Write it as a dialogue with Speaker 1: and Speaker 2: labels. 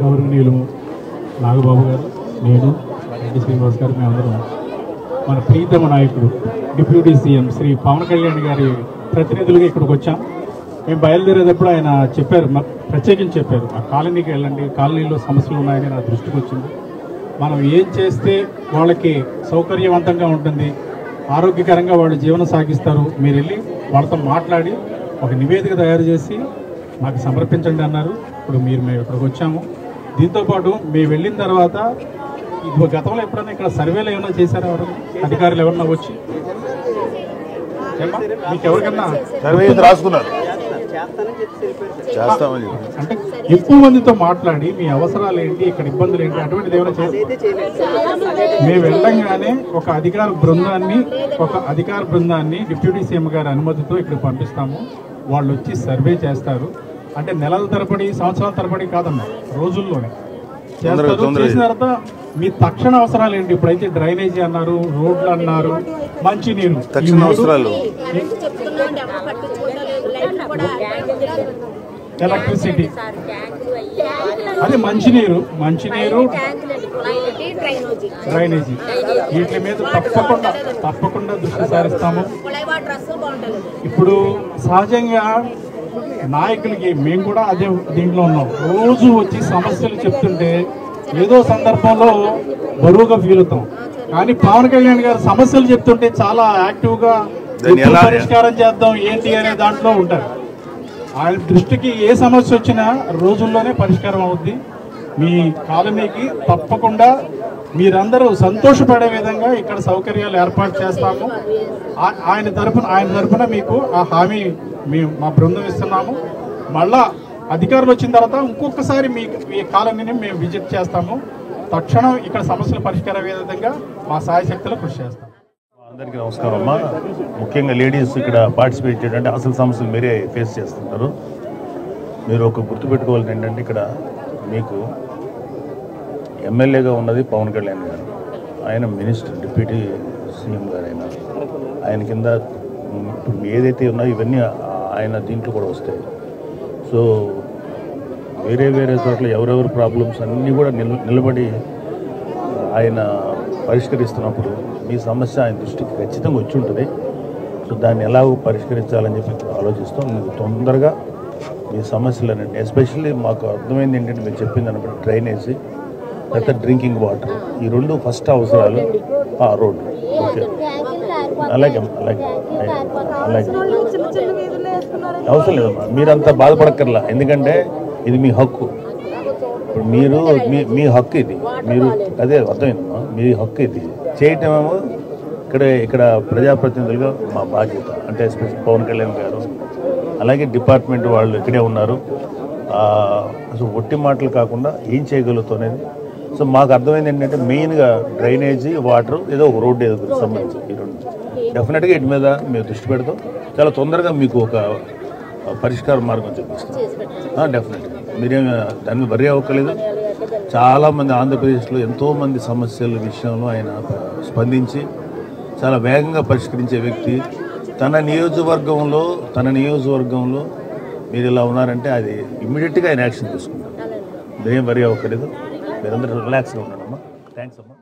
Speaker 1: గౌరవనీయులు నాగబాబు గారు, నేను రెడ్డి శ్రీనివాస్ గారు, మేమందరం మన ప్రీతమ నాయకుడు డిప్యూటీ సీఎం శ్రీ పవన్ కళ్యాణ్ గారి ప్రతినిధులుగా ఇక్కడికి వచ్చాం. మేము బయలుదేరేటప్పుడు ఆయన చెప్పారు, ప్రత్యేకించి చెప్పారు, ఆ కాలనీకి వెళ్ళండి, కాలనీలో సమస్యలు ఉన్నాయని నా దృష్టికి వచ్చింది. మనం ఏం చేస్తే వాళ్ళకి సౌకర్యవంతంగా ఉంటుంది, ఆరోగ్యకరంగా వాళ్ళు జీవనం సాగిస్తారు, మీరు వెళ్ళి వాళ్ళతో మాట్లాడి ఒక నివేదిక తయారు చేసి మాకు సమర్పించండి అన్నారు. ఇప్పుడు మేము ఇక్కడికి వచ్చాము. దీంతోపాటు మేము వెళ్ళిన తర్వాత ఇది గతంలో ఎప్పుడైనా ఇక్కడ సర్వేలు ఏమైనా చేశారా? ఎవరైనా అధికారులు ఎవరన్నా వచ్చి మీకు ఎవరికన్నా
Speaker 2: సర్వే రాసుకున్నారు
Speaker 1: అంటే ఎక్కువ మందితో మాట్లాడి మీ అవసరాలు ఏంటి, ఇక్కడ ఇబ్బందులు ఏంటి, అటువంటిది ఏమైనా చేస్తారు? మేము వెళ్ళంగానే ఒక అధికార బృందాన్ని డిప్యూటీ సీఎం గారి అనుమతితో ఇక్కడికి పంపిస్తాము. వాళ్ళు వచ్చి సర్వే చేస్తారు. అంటే నెలల తరబడి, సంవత్సరాల తరబడి కాదమ్మా, రోజుల్లోనే చేస్తారు. చేసిన తర్వాత మీ తక్షణ అవసరాలు ఏంటి? ఇప్పుడైతే డ్రైనేజీ అన్నారు, రోడ్లు అన్నారు, మంచినీరు,
Speaker 2: తక్షణ అవసరాలు,
Speaker 1: ఎలక్ట్రిసిటీ, అదే మంచినీరు, డ్రైనేజీ, వీటి మీద తప్పకుండా దృష్టి సారిస్తాము. ఇప్పుడు సహజంగా నాయకులకి మేము కూడా అదే దీంట్లో ఉన్నాం. రోజు వచ్చి సమస్యలు చెప్తుంటే ఏదో సందర్భంలో బరువుగా ఫీల్ అవుతాం. కానీ పవన్ కళ్యాణ్ గారు సమస్యలు చెప్తుంటే చాలా యాక్టివ్గా పరిష్కారం చేద్దాం ఏంటి అనే దాంట్లో ఉంటారు. ఆయన దృష్టికి ఏ సమస్య వచ్చినా రోజుల్లోనే పరిష్కారం అవుద్ది. మీ కాలనీకి తప్పకుండా మీరందరూ సంతోషపడే విధంగా ఇక్కడ సౌకర్యాలు ఏర్పాటు చేస్తాము. ఆయన తరఫున మీకు ఆ హామీ మా బృందం ఇస్తున్నాము. మళ్ళా అధికారులు వచ్చిన తర్వాత ఇంకొకసారి మీ కాలనీని మేము విజిట్ చేస్తాము. తక్షణం ఇక్కడ సమస్యలు పరిష్కారం అయ్యే విధంగా మా సాయశక్తులు కృషి చేస్తాం.
Speaker 2: అందరికీ నమస్కారం అమ్మా. ముఖ్యంగా లేడీస్ ఇక్కడ పార్టిసిపేట్ చేయడానికి అసలు సమస్యలు మీరే ఫేస్ చేస్తుంటారు. మీరు ఒక గుర్తుపెట్టుకోవాల్సింది ఏంటంటే, ఇక్కడ మీకు ఎమ్మెల్యేగా ఉన్నది పవన్ కళ్యాణ్ గారు, ఆయన మినిస్టర్, డిప్యూటీ సీఎం గారు, ఆయన కింద ఇప్పుడు ఏదైతే ఉన్నాయో ఇవన్నీ ఆయన దీంట్లో కూడా వస్తాయి. సో వేరే చోట్ల ఎవరెవరు ప్రాబ్లమ్స్ అన్నీ కూడా నిలబడి ఆయన పరిష్కరిస్తున్నప్పుడు మీ సమస్య ఆయన దృష్టికి ఖచ్చితంగా వచ్చి ఉంటుంది. సో దాన్ని ఎలాగో పరిష్కరించాలని చెప్పి ఆలోచిస్తాం. మీకు తొందరగా మీ సమస్యలు అనండి. ఎస్పెషల్లీ మాకు అర్థమైంది ఏంటంటే, మీరు చెప్పింది అనమాట, డ్రైనేజీ, తర్వాత డ్రింకింగ్ వాటర్, ఈ రెండు ఫస్ట్ అవసరాలు. రోడ్డు ఓకే, అలాగే అవసరం లేదమ్మా, మీరంతా బాధపడక్కర్లా. ఎందుకంటే ఇది మీ హక్కు. ఇప్పుడు మీ హక్కు ఇది, మీరు అదే అర్థమైందమ్మా, మీ హక్కు ఇది చేయటమేమో ఇక్కడ ప్రజాప్రతినిధులుగా మా బాధ్యత. అంటే ఎస్పెషల్ పవన్ కళ్యాణ్ గారు, అలాగే డిపార్ట్మెంట్ వాళ్ళు ఇక్కడే ఉన్నారు. అసలు ఒట్టి మాటలు కాకుండా ఏం చేయగలుగుతాం అనేది. సో మాకు అర్థమైంది ఏంటంటే, మెయిన్గా డ్రైనేజీ, వాటర్, ఏదో ఒక రోడ్డు ఏదో సంబంధించి ఈ రెండు డెఫినెట్గా వీటి మీద మేము దృష్టి పెడతాం. చాలా తొందరగా మీకు ఒక పరిష్కార మార్గం చూపిస్తాం. డెఫినెట్గా మీరేం దాన్ని వరి అవ్వకలేదు. చాలామంది ఆంధ్రప్రదేశ్లో ఎంతోమంది సమస్యల విషయంలో ఆయన స్పందించి చాలా వేగంగా పరిష్కరించే వ్యక్తి. తన నియోజకవర్గంలో మీరు ఇలా ఉన్నారంటే అది ఇమ్మీడియట్గా ఆయన యాక్షన్ తీసుకుంటారు. మీరేం వరి అవ్వకలేదు. మీరందరూ రిలాక్స్గా ఉన్నారమ్మా. థ్యాంక్స్ అమ్మా.